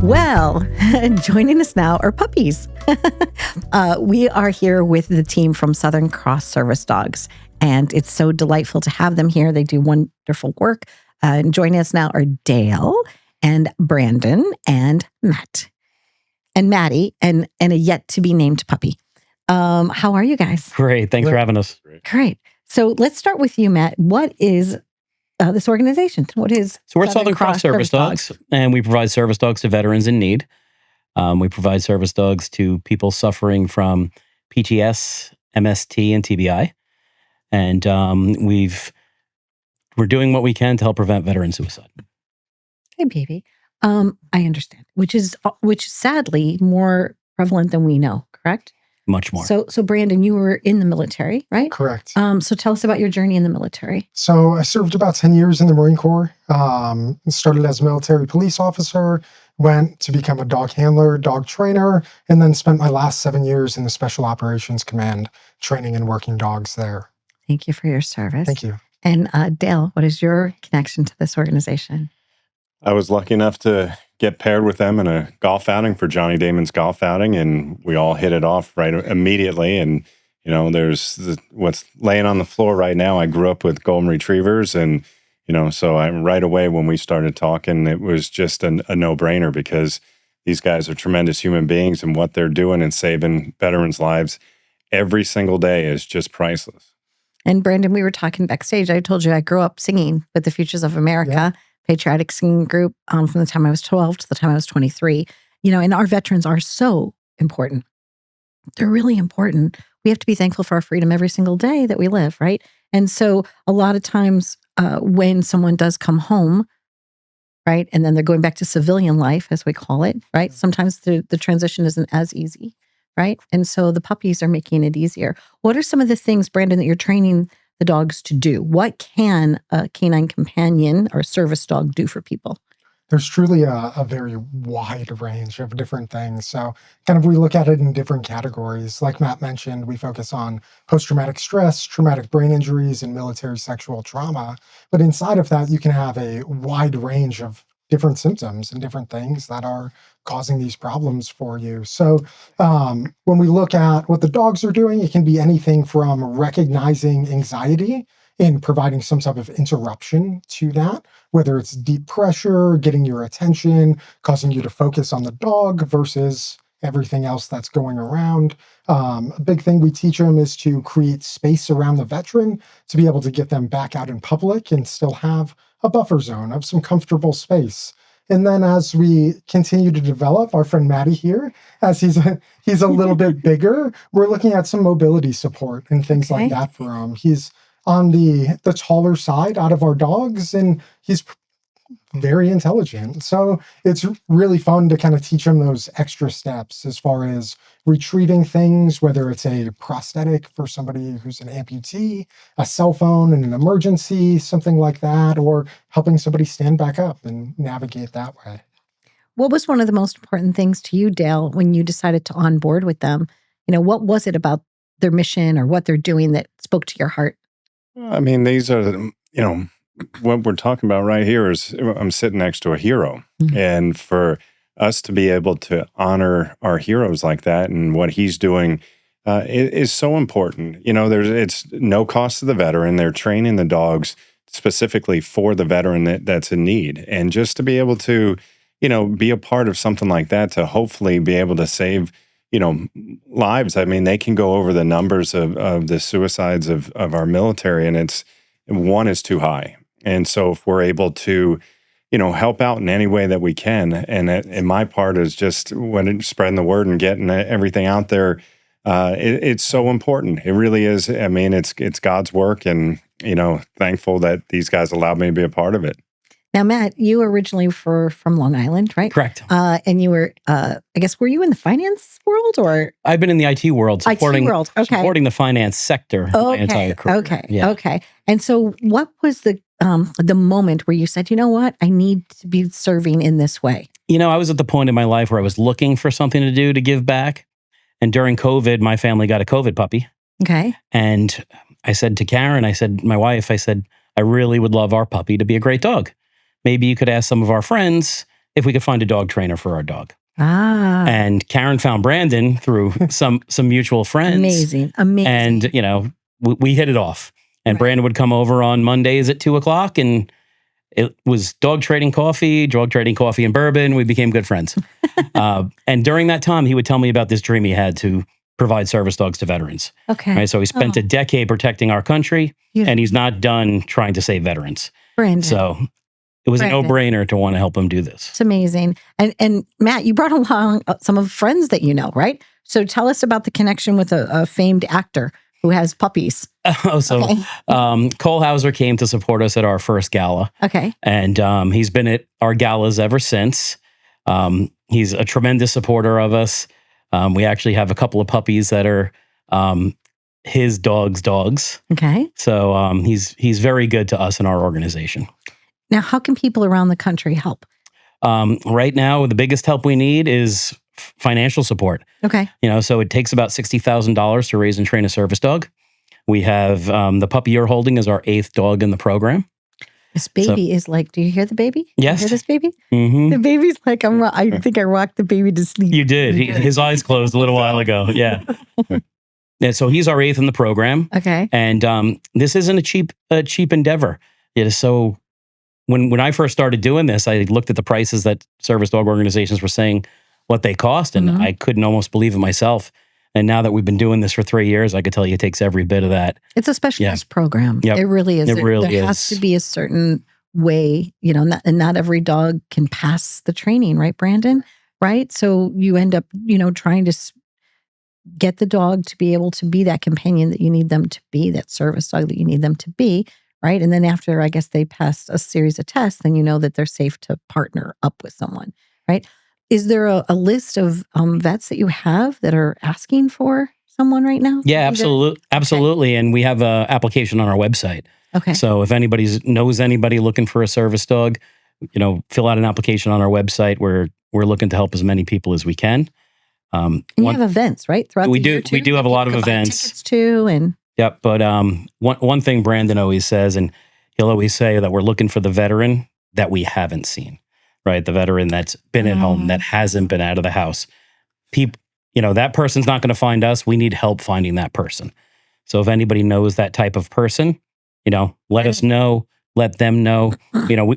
Well, joining us now are puppies. We are here with the team from Southern Cross Service Dogs, and it's so delightful to have them here. They do wonderful work. And joining us now are Dale and Brandon and Matt and Maddie and a yet-to-be-named puppy. How are you guys? Great. Thanks for having us. Great. So let's start with you, Matt. What is this organization? What is So we're Southern Cross Service Dogs, and we provide service dogs to veterans in need. We provide service dogs to people suffering from PTS, MST, and TBI. And we're doing what we can to help prevent veteran suicide. Hey, baby. I understand, which is sadly more prevalent than we know, correct? Much more. So Brandon, you were in the military, right? Correct. So tell us about your journey in the military. So I served about 10 years in the Marine Corps. Started as a military police officer, went to become a dog handler, dog trainer, and then spent my last 7 years in the Special Operations Command, training and working dogs there. Thank you for your service. Thank you. And Dale, what is your connection to this organization? I was lucky enough to get paired with them in a golf outing for Johnny Damon's golf outing, and we all hit it off right immediately. And, there's what's laying on the floor right now. I grew up with golden retrievers, and, so right away when we started talking, it was just a no-brainer because these guys are tremendous human beings, and what they're doing and saving veterans' lives every single day is just priceless. And Brandon, we were talking backstage. I told you I grew up singing with the Futures of America. Patriotic singing group from the time I was 12 to the time I was 23. And our veterans are so important. They're really important. We have to be thankful for our freedom every single day that we live, right? And so a lot of times when someone does come home, right, and then they're going back to civilian life, as we call it, right? Sometimes the transition isn't as easy, right? And so the puppies are making it easier. What are some of the things, Brandon, that you're training the dogs to do? What can a canine companion or service dog do for people? There's truly a very wide range of different things. So kind of we look at it in different categories. Like Matt mentioned, we focus on post-traumatic stress, traumatic brain injuries, and military sexual trauma. But inside of that, you can have a wide range of different symptoms and different things that are causing these problems for you. So when we look at what the dogs are doing, it can be anything from recognizing anxiety and providing some type of interruption to that, whether it's deep pressure, getting your attention, causing you to focus on the dog versus everything else that's going around. A big thing we teach them is to create space around the veteran to be able to get them back out in public and still have a buffer zone of some comfortable space. And then as we continue to develop, our friend Maddie here, as he's a little bit bigger, we're looking at some mobility support and things like that for him. He's on the taller side out of our dogs, and he's very intelligent. So it's really fun to kind of teach him those extra steps as far as retrieving things, whether it's a prosthetic for somebody who's an amputee, a cell phone in an emergency, something like that, or helping somebody stand back up and navigate that way. What was one of the most important things to you, Dale, when you decided to onboard with them? What was it about their mission or what they're doing that spoke to your heart? I mean, these are, what we're talking about right here is I'm sitting next to a hero. Mm-hmm. And for us to be able to honor our heroes like that and what he's doing is so important. It's no cost to the veteran. They're training the dogs specifically for the veteran that's in need. And just to be able to, be a part of something like that, to hopefully be able to save lives. I mean, they can go over the numbers of the suicides of our military, and one is too high. And so if we're able to, help out in any way that we can, and my part is just spreading the word and getting everything out there, it's so important. It really is. I mean, it's God's work, and, thankful that these guys allowed me to be a part of it. Now, Matt, you were originally from Long Island, right? Correct. And you were, I guess, were you in the finance world or? I've been in the IT world, supporting the finance sector my entire career. Okay. And so what was the moment where you said, you know what, I need to be serving in this way? I was at the point in my life where I was looking for something to do to give back. And during COVID, my family got a COVID puppy. Okay. And I said to Karen, my wife, I really would love our puppy to be a great dog. Maybe you could ask some of our friends if we could find a dog trainer for our dog. Ah. And Karen found Brandon through some mutual friends. Amazing. And, we hit it off. And Right. Brandon would come over on Mondays at 2:00, and it was dog trading coffee and bourbon. We became good friends. And during that time, he would tell me about this dream he had to provide service dogs to veterans. Okay. Right. So he spent a decade protecting our country, and he's not done trying to save veterans. Brandon. So it was a no-brainer to want to help him do this. It's amazing. And Matt, you brought along some of friends that you know, right? So tell us about the connection with a famed actor who has puppies. Cole Hauser came to support us at our first gala. Okay. And he's been at our galas ever since. He's a tremendous supporter of us. We actually have a couple of puppies that are his dog's dogs. Okay. So he's very good to us in our organization. Now, how can people around the country help? Right now, the biggest help we need is financial support. Okay. So it takes about $60,000 to raise and train a service dog. We have the puppy you're holding is our 8th dog in the program. This baby is like, do you hear the baby? Yes. You hear this baby? Mm-hmm. The baby's like, I think I rocked the baby to sleep. You did. His eyes closed a little while ago. Yeah. And so he's our 8th in the program. Okay. And this isn't a cheap endeavor. So when I first started doing this, I looked at the prices that service dog organizations were saying what they cost, and I couldn't almost believe it myself. And now that we've been doing this for 3 years, I could tell you it takes every bit of that. It's a specialized program. Yep. It really is. There has to be a certain way, not every dog can pass the training, right, Brandon? Right? So you end up, trying to get the dog to be able to be that companion that you need them to be, that service dog that you need them to be, right? And then after, I guess, they pass a series of tests, then you know that they're safe to partner up with someone, right? Is there a list of vets that you have that are asking for someone right now? Yeah, absolutely. Okay. And we have an application on our website. Okay. So if anybody knows anybody looking for a service dog, fill out an application on our website. We're looking to help as many people as we can. And you have events, right? Throughout the year too? We do have a lot of events. Tickets too, and yep. But one thing Brandon always says, and he'll always say that we're looking for the veteran that we haven't seen. Right, the veteran that's been at home, that hasn't been out of the house. People, that person's not going to find us. We need help finding that person. So if anybody knows that type of person, let us know. Let them know.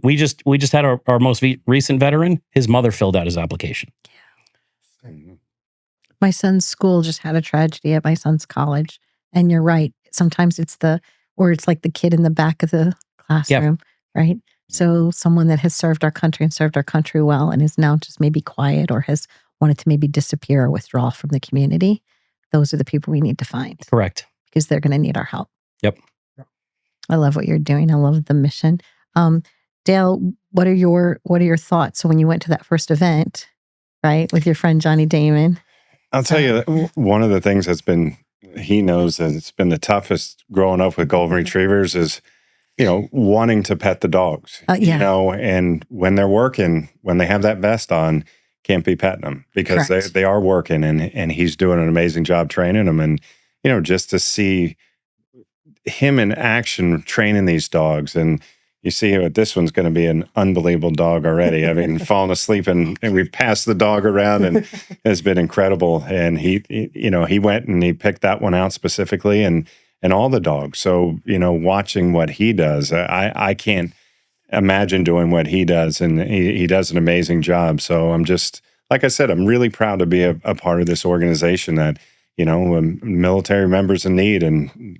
We just had our most recent veteran. His mother filled out his application. Yeah. My son's school just had a tragedy at my son's college, and you're right. Sometimes it's like the kid in the back of the classroom, right? So someone that has served our country and served our country well and is now just maybe quiet or has wanted to maybe disappear or withdraw from the community, those are the people we need to find. Correct. Because they're going to need our help. Yep. I love what you're doing. I love the mission. Dale, what are your thoughts? So when you went to that first event, right, with your friend Johnny Damon? I'll tell you, one of the things he knows that it's been the toughest growing up with golden retrievers is wanting to pet the dogs, and when they're working, when they have that vest on, can't be petting them because they are working, and he's doing an amazing job training them. And, just to see him in action training these dogs, and you see this one's going to be an unbelievable dog already. I mean, falling asleep and we've passed the dog around and it's been incredible. And he went and he picked that one out specifically and all the dogs. So, watching what he does, I can't imagine doing what he does. And he does an amazing job. So I'm just, like I said, I'm really proud to be a part of this organization that, military members in need. And,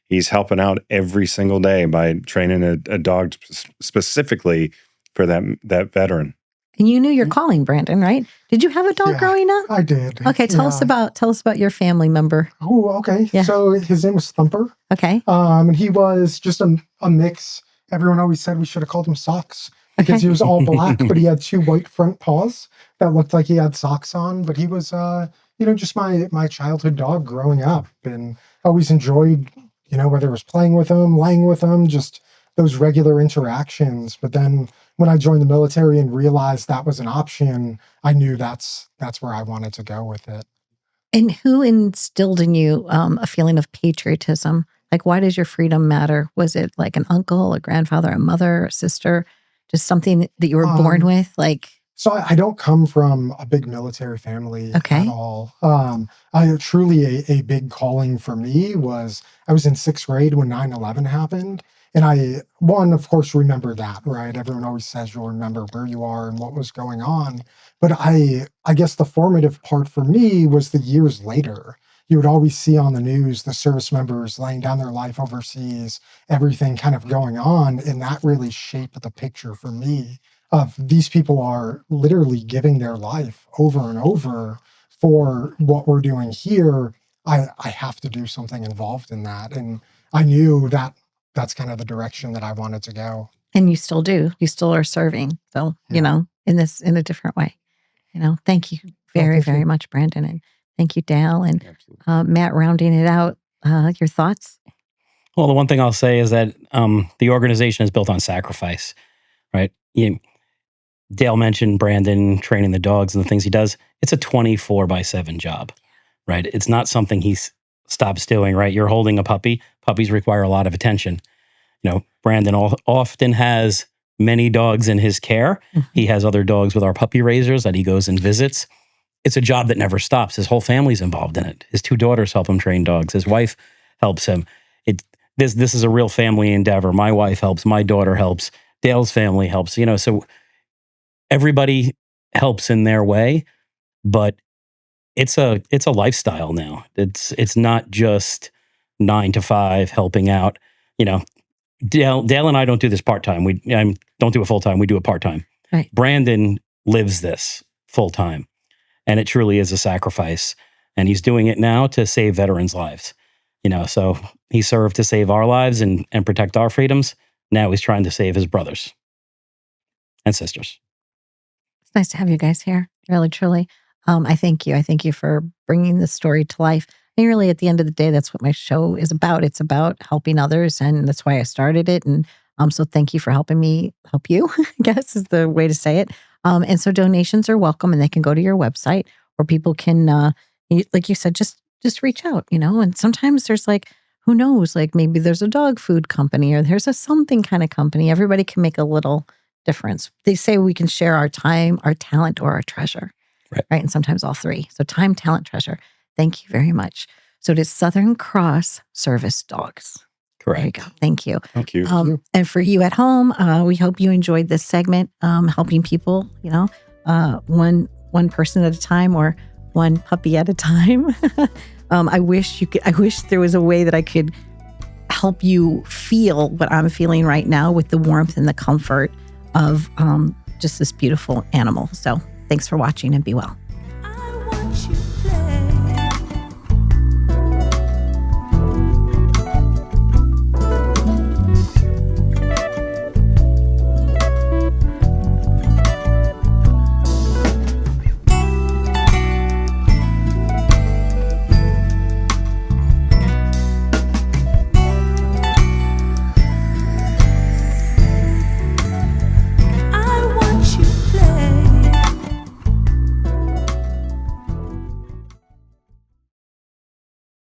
he's helping out every single day by training a dog specifically for that veteran. And you knew your calling, Brandon, right? Did you have a dog growing up? I did. Okay, tell us about your family member. Oh, okay. Yeah. So his name was Thumper. Okay. And he was just a mix. Everyone always said we should have called him Socks because he was all black, but he had 2 white front paws that looked like he had socks on. But he was, just my childhood dog growing up, and always enjoyed, whether it was playing with him, laying with him, just those regular interactions. But then when I joined the military and realized that was an option, I knew that's where I wanted to go with it. And who instilled in you a feeling of patriotism? Like, why does your freedom matter? Was it like an uncle, a grandfather, a mother, a sister? just something that you were born with? Like, So I don't come from a big military family Okay. at all. I truly a big calling for me was I was in sixth grade when 9/11 happened. And of course, remember that, right? Everyone always says you'll remember where you are and what was going on. But I guess the formative part for me was the years later. You would always see on the news the service members laying down their life overseas, everything kind of going on. And that really shaped the picture for me of these people are literally giving their life over and over for what we're doing here. I have to do something involved in that. And I knew that that's kind of the direction that I wanted to go. and you still do. You still are serving. So, Yeah. in a different way. Thank you very, thank you. very much, Brandon. And thank you, Dale. And Absolutely. Matt, rounding it out, your thoughts? Well, the one thing I'll say is that the organization is built on sacrifice, right? Dale mentioned Brandon training the dogs and the things he does. It's a 24/7 job, right? It's not something he stops doing, right? You're holding a puppy. Puppies require a lot of attention. Brandon often has many dogs in his care. Mhm. He has other dogs with our puppy raisers that he goes and visits. It's a job that never stops. His whole family's involved in it. His 2 daughters help him train dogs. His wife helps him. This is a real family endeavor. My wife helps. My daughter helps. Dale's family helps. So everybody helps in their way, but it's a lifestyle now. It's not just 9 to 5 helping out. Dale and I don't do this part-time. We don't do it full-time. We do it part-time. Right. Brandon lives this full-time, and it truly is a sacrifice. And he's doing it now to save veterans' lives. So he served to save our lives and protect our freedoms. Now he's trying to save his brothers and sisters. It's nice to have you guys here. Really, truly. I thank you. I thank you for bringing this story to life. And really, at the end of the day, that's what my show is about. It's about helping others, and that's why I started it. And so thank you for helping me help you, I guess is the way to say it. And so donations are welcome, and they can go to your website, or people can, like you said, just reach out, And sometimes there's who knows, maybe there's a dog food company, or there's a something kind of company. Everybody can make a little difference. They say we can share our time, our talent, or our treasure. Right. And sometimes all three. So time, talent, treasure. Thank you very much. So it is Southern Cross Service Dogs. Correct. There you go. Thank you. Thank you. And for you at home, we hope you enjoyed this segment, helping people, one person at a time or one puppy at a time. I wish there was a way that I could help you feel what I'm feeling right now with the warmth and the comfort of just this beautiful animal. So thanks for watching, and be well.